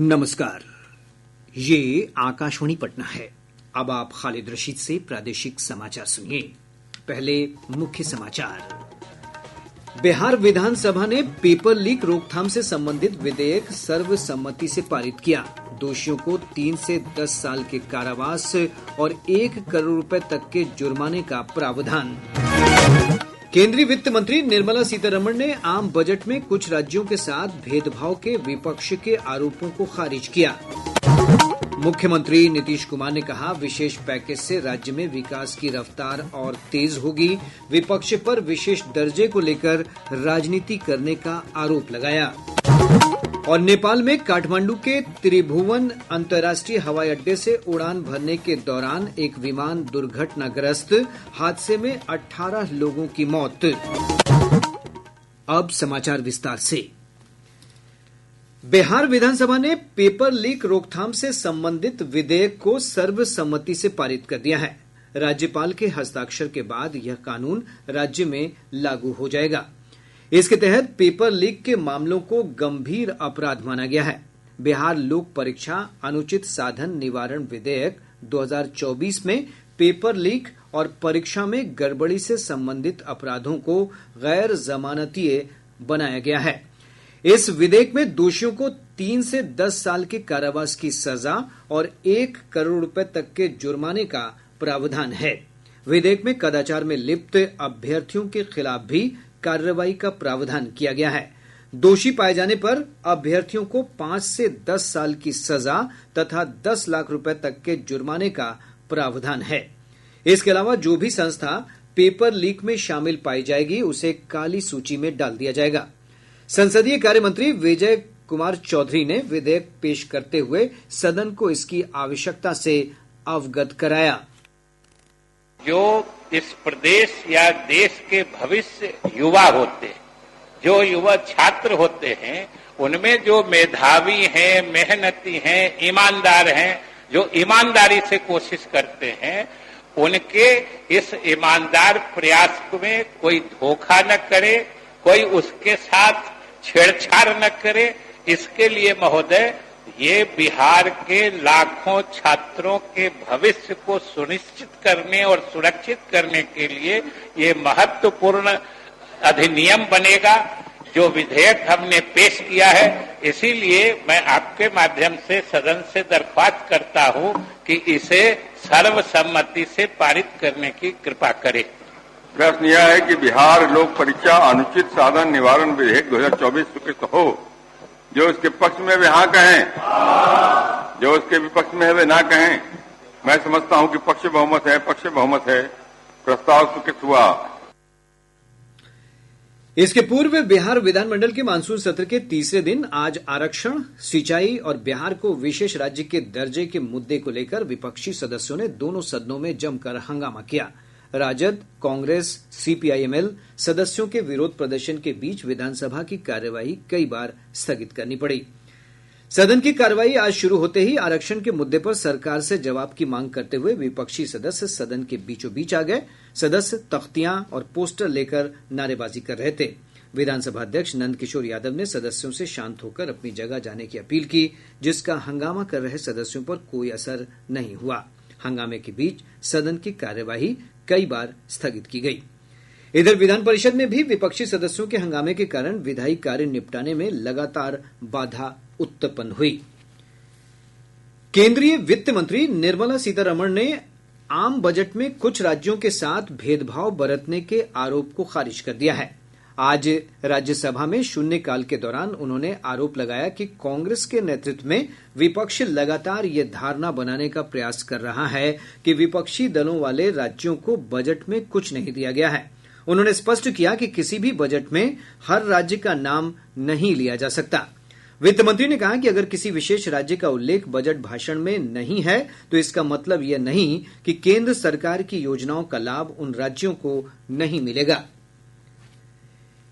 नमस्कार। ये आकाशवाणी पटना है। अब आप खालिद रशीद से प्रादेशिक समाचार सुनिए। पहले मुख्य समाचार। बिहार विधानसभा ने पेपर लीक रोकथाम से संबंधित विधेयक सर्वसम्मति से पारित किया। दोषियों को 3 से 10 साल के कारावास और 1 करोड़ रुपए तक के जुर्माने का प्रावधान। केंद्रीय वित्त मंत्री निर्मला सीतारमण ने आम बजट में कुछ राज्यों के साथ भेदभाव के विपक्ष के आरोपों को खारिज किया। मुख्यमंत्री नीतीश कुमार ने कहा, विशेष पैकेज से राज्य में विकास की रफ्तार और तेज होगी। विपक्ष पर विशेष दर्जे को लेकर राजनीति करने का आरोप लगाया। और नेपाल में काठमांडू के त्रिभुवन अंतर्राष्ट्रीय हवाई अड्डे से उड़ान भरने के दौरान एक विमान दुर्घटनाग्रस्त, हादसे में 18 लोगों की मौत। अब समाचार विस्तार से। बिहार विधानसभा ने पेपर लीक रोकथाम से संबंधित विधेयक को सर्वसम्मति से पारित कर दिया है। राज्यपाल के हस्ताक्षर के बाद यह कानून राज्य में लागू हो जाएगा। इसके तहत पेपर लीक के मामलों को गंभीर अपराध माना गया है। बिहार लोक परीक्षा अनुचित साधन निवारण विधेयक 2024 में पेपर लीक और परीक्षा में गड़बड़ी से संबंधित अपराधों को गैर जमानतीय बनाया गया है। इस विधेयक में दोषियों को 3 से 10 साल के कारावास की सजा और 1 करोड़ रुपए तक के जुर्माने का प्रावधान है। विधेयक में कदाचार में लिप्त अभ्यर्थियों के खिलाफ भी कार्रवाई का प्रावधान किया गया है। दोषी पाए जाने पर अभ्यर्थियों को 5 से 10 साल की सजा तथा 10 लाख रुपए तक के जुर्माने का प्रावधान है। इसके अलावा जो भी संस्था पेपर लीक में शामिल पाई जाएगी उसे काली सूची में डाल दिया जाएगा। संसदीय कार्य मंत्री विजय कुमार चौधरी ने विधेयक पेश करते हुए सदन को इसकी आवश्यकता से अवगत कराया। जो इस प्रदेश या देश के भविष्य युवा होते हैं, जो युवा छात्र होते हैं, उनमें जो मेधावी हैं, मेहनती हैं, ईमानदार हैं, जो ईमानदारी से कोशिश करते हैं, उनके इस ईमानदार प्रयास में कोई धोखा न करे, कोई उसके साथ छेड़छाड़ न करे। इसके लिए महोदय, ये बिहार के लाखों छात्रों के भविष्य को सुनिश्चित करने और सुरक्षित करने के लिए ये महत्वपूर्ण अधिनियम बनेगा। जो विधेयक हमने पेश किया है, इसीलिए मैं आपके माध्यम से सदन से दरख्वास्त करता हूं कि इसे सर्वसम्मति से पारित करने की कृपा करें। प्रश्न यह है कि बिहार लोक परीक्षा अनुचित साधन निवारण विधेयक 2024 स्वीकृत हो। जो उसके पक्ष में वे हाँ कहें, जो उसके विपक्ष में है वे ना कहें। मैं समझता हूं कि पक्ष बहुमत है, प्रस्ताव स्वीकृत हुआ। इसके पूर्व बिहार विधानमंडल के मानसून सत्र के तीसरे दिन आज आरक्षण, सिंचाई और बिहार को विशेष राज्य के दर्जे के मुद्दे को लेकर विपक्षी सदस्यों ने दोनों सदनों में जमकर हंगामा किया। राजद, कांग्रेस, सीपीआईएमएल सदस्यों के विरोध प्रदर्शन के बीच विधानसभा की कार्यवाही कई बार स्थगित करनी पड़ी। सदन की कार्यवाही आज शुरू होते ही आरक्षण के मुद्दे पर सरकार से जवाब की मांग करते हुए विपक्षी सदस्य सदन के बीचों बीच आ गए। सदस्य तख्तियां और पोस्टर लेकर नारेबाजी कर रहे थे। विधानसभा अध्यक्ष नंदकिशोर यादव ने सदस्यों से शांत होकर अपनी जगह जाने की अपील की, जिसका हंगामा कर रहे सदस्यों पर कोई असर नहीं हुआ। हंगामे के बीच सदन की कार्यवाही कई बार स्थगित की गई। इधर विधान परिषद में भी विपक्षी सदस्यों के हंगामे के कारण विधायी कार्य निपटाने में लगातार बाधा उत्पन्न हुई। केंद्रीय वित्त मंत्री निर्मला सीतारमण ने आम बजट में कुछ राज्यों के साथ भेदभाव बरतने के आरोप को खारिज कर दिया है। आज राज्यसभा में शून्यकाल के दौरान उन्होंने आरोप लगाया कि कांग्रेस के नेतृत्व में विपक्ष लगातार ये धारणा बनाने का प्रयास कर रहा है कि विपक्षी दलों वाले राज्यों को बजट में कुछ नहीं दिया गया है। उन्होंने स्पष्ट किया कि किसी भी बजट में हर राज्य का नाम नहीं लिया जा सकता। वित्त मंत्री ने कहा कि अगर किसी विशेष राज्य का उल्लेख बजट भाषण में नहीं है तो इसका मतलब यह नहीं कि केंद्र सरकार की योजनाओं का लाभ उन राज्यों को नहीं मिलेगा।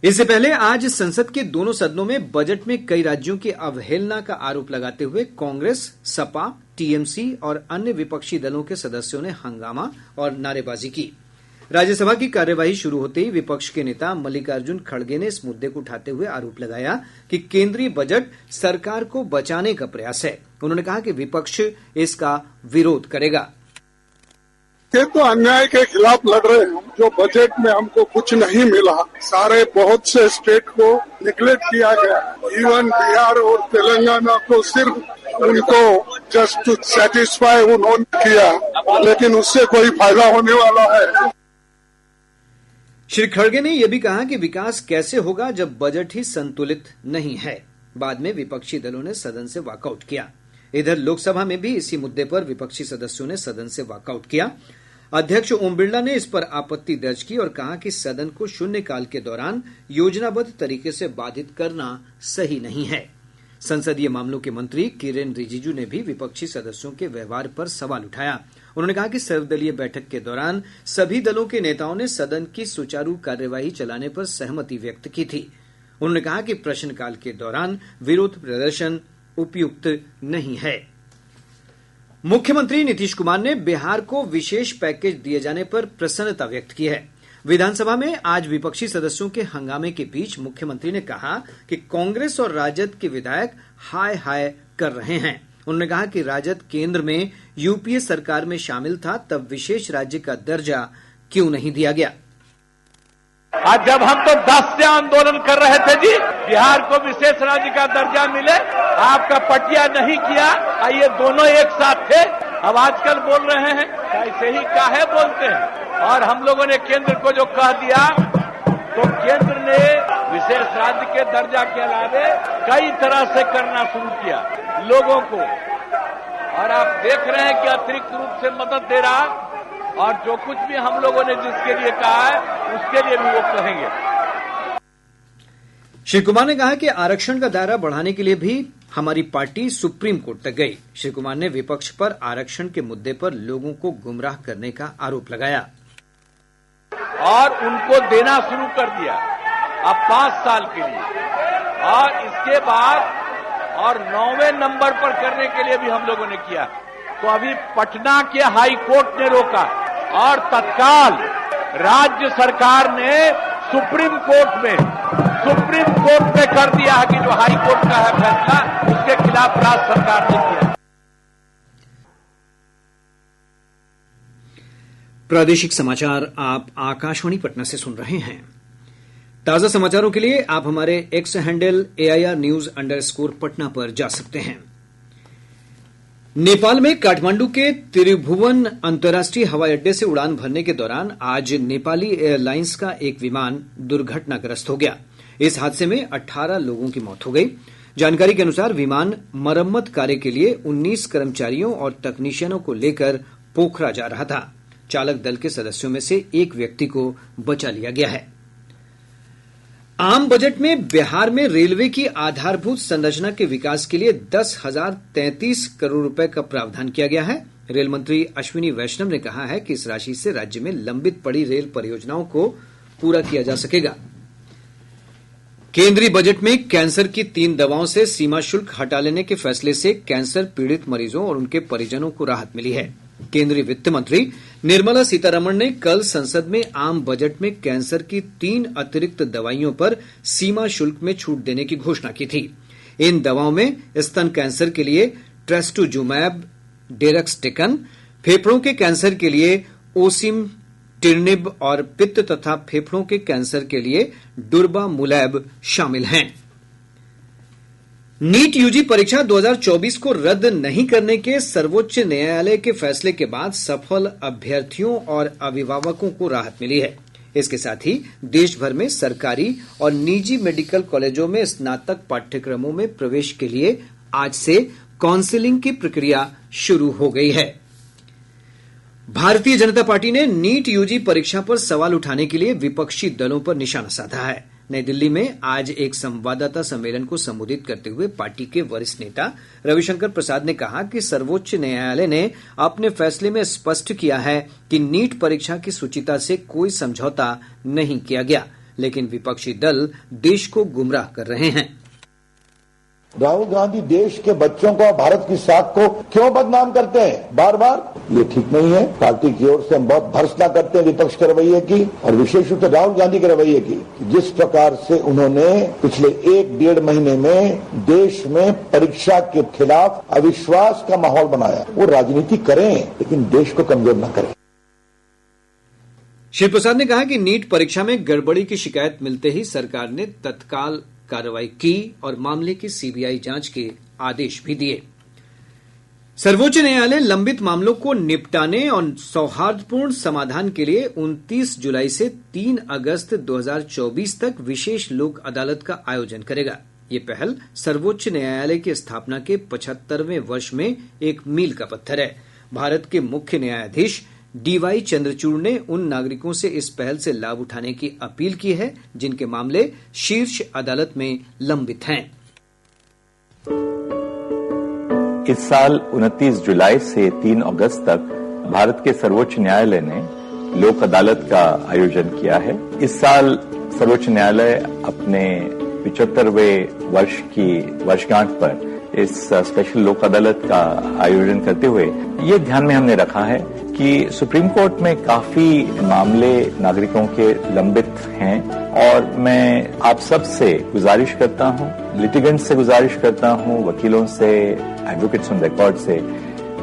इससे पहले आज संसद के दोनों सदनों में बजट में कई राज्यों की अवहेलना का आरोप लगाते हुए कांग्रेस, सपा, टीएमसी और अन्य विपक्षी दलों के सदस्यों ने हंगामा और नारेबाजी की। राज्यसभा की कार्यवाही शुरू होते ही विपक्ष के नेता मल्लिकार्जुन खड़गे ने इस मुद्दे को उठाते हुए आरोप लगाया कि केंद्रीय बजट सरकार को बचाने का प्रयास है। उन्होंने कहा कि विपक्ष इसका विरोध करेगा। ये तो अन्याय के खिलाफ लड़ रहे हैं। जो बजट में हमको कुछ नहीं मिला, सारे बहुत से स्टेट को निगलेक्ट किया गया। इवन बिहार और तेलंगाना को सिर्फ उनको जस्ट टू सेटिस्फाई उन्होंने किया, लेकिन उससे कोई फायदा होने वाला है। श्री खड़गे ने यह भी कहा कि विकास कैसे होगा जब बजट ही संतुलित नहीं है। बाद में विपक्षी दलों ने सदन से वॉकआउट किया। इधर लोकसभा में भी इसी मुद्दे पर विपक्षी सदस्यों ने सदन से वॉकआउट किया। अध्यक्ष ओम बिरला ने इस पर आपत्ति दर्ज की और कहा कि सदन को शून्यकाल के दौरान योजनाबद्ध तरीके से बाधित करना सही नहीं है। संसदीय मामलों के मंत्री किरेन रिजिजू ने भी विपक्षी सदस्यों के व्यवहार पर सवाल उठाया। उन्होंने कहा कि सर्वदलीय बैठक के दौरान सभी दलों के नेताओं ने सदन की सुचारू कार्यवाही चलाने पर सहमति व्यक्त की थी। उन्होंने कहा कि प्रश्नकाल के दौरान विरोध प्रदर्शन उपयुक्त नहीं है। मुख्यमंत्री नीतीश कुमार ने बिहार को विशेष पैकेज दिए जाने पर प्रसन्नता व्यक्त की है। विधानसभा में आज विपक्षी सदस्यों के हंगामे के बीच मुख्यमंत्री ने कहा कि कांग्रेस और राजद के विधायक हाय हाय कर रहे हैं। उन्होंने कहा कि राजद केंद्र में यूपीए सरकार में शामिल था, तब विशेष राज्य का दर्जा क्यों नहीं दिया गया। आज जब हम तो 10 से आंदोलन कर रहे थे जी, बिहार को विशेष राज्य का दर्जा मिले, आपका पटिया नहीं किया। ये दोनों एक साथ थे, अब आजकल बोल रहे हैं ऐसे ही काहे बोलते हैं। और हम लोगों ने केंद्र को जो कह दिया, तो केंद्र ने विशेष राज्य के दर्जा के अलावे कई तरह से करना शुरू किया लोगों को, और आप देख रहे हैं कि अतिरिक्त रूप से मदद दे रहा, और जो कुछ भी हम लोगों ने जिसके लिए कहा है उसके लिए भी वो कहेंगे। श्री कुमार ने कहा कि आरक्षण का दायरा बढ़ाने के लिए भी हमारी पार्टी सुप्रीम कोर्ट तक गई। श्री कुमार ने विपक्ष पर आरक्षण के मुद्दे पर लोगों को गुमराह करने का आरोप लगाया और उनको देना शुरू कर दिया अब 5 साल के लिए, और इसके बाद और 9वें नंबर पर करने के लिए भी हम लोगों ने किया। तो अभी पटना के हाई कोर्ट ने रोका और तत्काल राज्य सरकार ने सुप्रीम कोर्ट में कर दिया है कि जो हाई कोर्ट का है फैसला, उसके खिलाफ राज्य सरकार ने किया। प्रादेशिक समाचार आप आकाशवाणी पटना से सुन रहे हैं। ताजा समाचारों के लिए आप हमारे एक्स हैंडल AIR News _ पर जा सकते हैं। नेपाल में काठमांडू के त्रिभुवन अंतर्राष्ट्रीय हवाई अड्डे से उड़ान भरने के दौरान आज नेपाली एयरलाइंस का एक विमान दुर्घटनाग्रस्त हो गया। इस हादसे में 18 लोगों की मौत हो गई। जानकारी के अनुसार विमान मरम्मत कार्य के लिए 19 कर्मचारियों और तकनीशियनों को लेकर पोखरा जा रहा था। चालक दल के सदस्यों में से एक व्यक्ति को बचा लिया गया है। आम बजट में बिहार में रेलवे की आधारभूत संरचना के विकास के लिए 10,033 करोड़ रुपए का प्रावधान किया गया है। रेल मंत्री अश्विनी वैष्णव ने कहा है कि इस राशि से राज्य में लंबित पड़ी रेल परियोजनाओं को पूरा किया जा सकेगा। केंद्रीय बजट में कैंसर की 3 दवाओं से सीमा शुल्क हटा लेने के फैसले से कैंसर पीड़ित मरीजों और उनके परिजनों को राहत मिली है। केंद्रीय वित्त मंत्री निर्मला सीतारमण ने कल संसद में आम बजट में कैंसर की 3 अतिरिक्त दवाइयों पर सीमा शुल्क में छूट देने की घोषणा की थी। इन दवाओं में स्तन कैंसर के लिए ट्रेस्टुजुमैब डेरक्सटेकन, फेफड़ों के कैंसर के लिए ओसिमटिरनिब और पित्त तथा फेफड़ों के कैंसर के लिए डुर्बामुलैब शामिल हैं। नीट यूजी परीक्षा 2024 को रद्द नहीं करने के सर्वोच्च न्यायालय के फैसले के बाद सफल अभ्यर्थियों और अभिभावकों को राहत मिली है। इसके साथ ही देश भर में सरकारी और निजी मेडिकल कॉलेजों में स्नातक पाठ्यक्रमों में प्रवेश के लिए आज से काउंसलिंग की प्रक्रिया शुरू हो गई है। भारतीय जनता पार्टी ने नीट यूजी परीक्षा पर सवाल उठाने के लिए विपक्षी दलों पर निशाना साधा है। नई दिल्ली में आज एक संवाददाता सम्मेलन को संबोधित करते हुए पार्टी के वरिष्ठ नेता रविशंकर प्रसाद ने कहा कि सर्वोच्च न्यायालय ने अपने फैसले में स्पष्ट किया है कि नीट परीक्षा की शुचिता से कोई समझौता नहीं किया गया, लेकिन विपक्षी दल देश को गुमराह कर रहे हैं। राहुल गांधी देश के बच्चों को, भारत की साख को क्यों बदनाम करते हैं बार बार? ये ठीक नहीं है। पार्टी की ओर से हम बहुत भर्त्सना करते हैं विपक्ष के रवैये की, और विशेष रूप से राहुल गांधी के रवैये की। जिस प्रकार से उन्होंने पिछले 1-1.5 महीने में देश में परीक्षा के खिलाफ अविश्वास का माहौल बनाया, वो राजनीति करें लेकिन देश को कमजोर न करें। श्री प्रसाद ने कहा कि नीट परीक्षा में गड़बड़ी की शिकायत मिलते ही सरकार ने तत्काल कार्रवाई की और मामले की सीबीआई जांच के आदेश भी दिए। सर्वोच्च न्यायालय लंबित मामलों को निपटाने और सौहार्दपूर्ण समाधान के लिए 29 जुलाई से 3 अगस्त 2024 तक विशेष लोक अदालत का आयोजन करेगा। ये पहल सर्वोच्च न्यायालय की स्थापना के 75वें वर्ष में एक मील का पत्थर है। भारत के मुख्य न्यायाधीश डीवाई चंद्रचूड़ ने उन नागरिकों से इस पहल से लाभ उठाने की अपील की है जिनके मामले शीर्ष अदालत में लंबित हैं। इस साल 29 जुलाई से 3 अगस्त तक भारत के सर्वोच्च न्यायालय ने लोक अदालत का आयोजन किया है। इस साल सर्वोच्च न्यायालय अपने 75वें वर्ष की वर्षगांठ पर इस स्पेशल लोक अदालत का आयोजन करते हुए ये ध्यान में हमने रखा है कि सुप्रीम कोर्ट में काफी मामले नागरिकों के लंबित हैं, और मैं आप सब से गुजारिश करता हूं, लिटिगेंट से गुजारिश करता हूं, वकीलों से, एडवोकेट्स ऑन रिकॉर्ड से,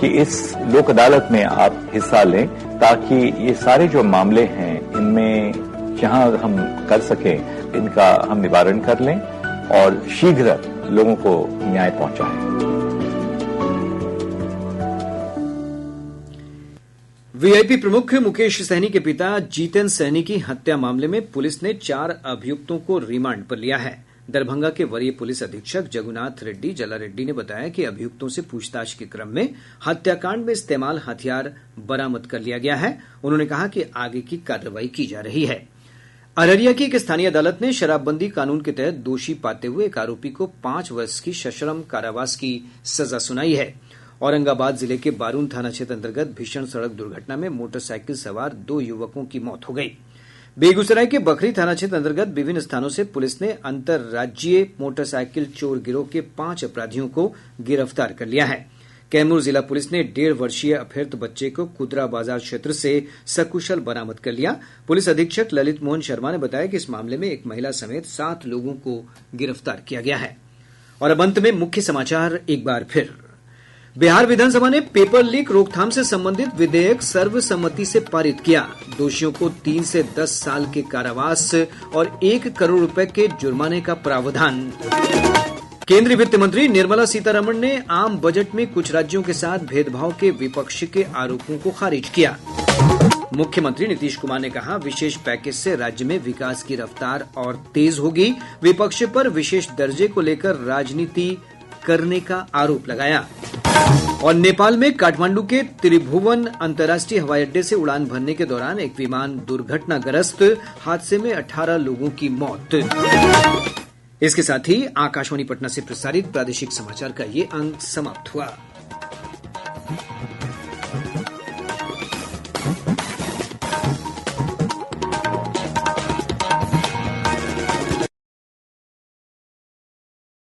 कि इस लोक अदालत में आप हिस्सा लें ताकि ये सारे जो मामले हैं इनमें जहां हम कर सकें इनका हम निवारण कर लें और शीघ्र लोगों को न्याय पहुंचाएं। वीआईपी प्रमुख मुकेश सहनी के पिता जीतन सहनी की हत्या मामले में पुलिस ने 4 अभियुक्तों को रिमांड पर लिया है। दरभंगा के वरीय पुलिस अधीक्षक जगुनाथ रेड्डी जला रेड्डी ने बताया कि अभियुक्तों से पूछताछ के क्रम में हत्याकांड में इस्तेमाल हथियार बरामद कर लिया गया है। उन्होंने कहा कि आगे की कार्रवाई की जा रही है। अररिया की एक स्थानीय अदालत ने शराबबंदी कानून के तहत दोषी पाते हुए एक आरोपी को 5 वर्ष की सश्रम कारावास की सजा सुनाई है। औरंगाबाद जिले के बारून थाना क्षेत्र अंतर्गत भीषण सड़क दुर्घटना में मोटरसाइकिल सवार 2 युवकों की मौत हो गई। बेगूसराय के बखरी थाना क्षेत्र अंतर्गत विभिन्न स्थानों से पुलिस ने अंतर्राज्यीय मोटरसाइकिल चोर गिरोह के 5 अपराधियों को गिरफ्तार कर लिया है। कैमूर जिला पुलिस ने 1.5 वर्षीय अपहृत बच्चे को कुदरा बाजार क्षेत्र से सकुशल बरामद कर लिया। पुलिस अधीक्षक ललित मोहन शर्मा ने बताया कि इस मामले में एक महिला समेत 7 लोगों को गिरफ्तार किया गया है। और अब अंत में मुख्य समाचार एक बार फिर। बिहार विधानसभा ने पेपर लीक रोकथाम से संबंधित विधेयक सर्वसम्मति से पारित किया। दोषियों को 3 से 10 साल के कारावास और 1 करोड़ रुपए के जुर्माने का प्रावधान। केंद्रीय वित्त मंत्री निर्मला सीतारमण ने आम बजट में कुछ राज्यों के साथ भेदभाव के विपक्ष के आरोपों को खारिज किया। मुख्यमंत्री नीतीश कुमार ने कहा, विशेष पैकेज से राज्य में विकास की रफ्तार और तेज होगी। विपक्ष पर विशेष दर्जे को लेकर राजनीति करने का आरोप लगाया। और नेपाल में काठमांडू के त्रिभुवन अंतर्राष्ट्रीय हवाई अड्डे से उड़ान भरने के दौरान एक विमान दुर्घटनाग्रस्त, हादसे में 18 लोगों की मौत। इसके साथ ही आकाशवाणी पटना से प्रसारित प्रादेशिक समाचार का ये अंक समाप्त हुआ।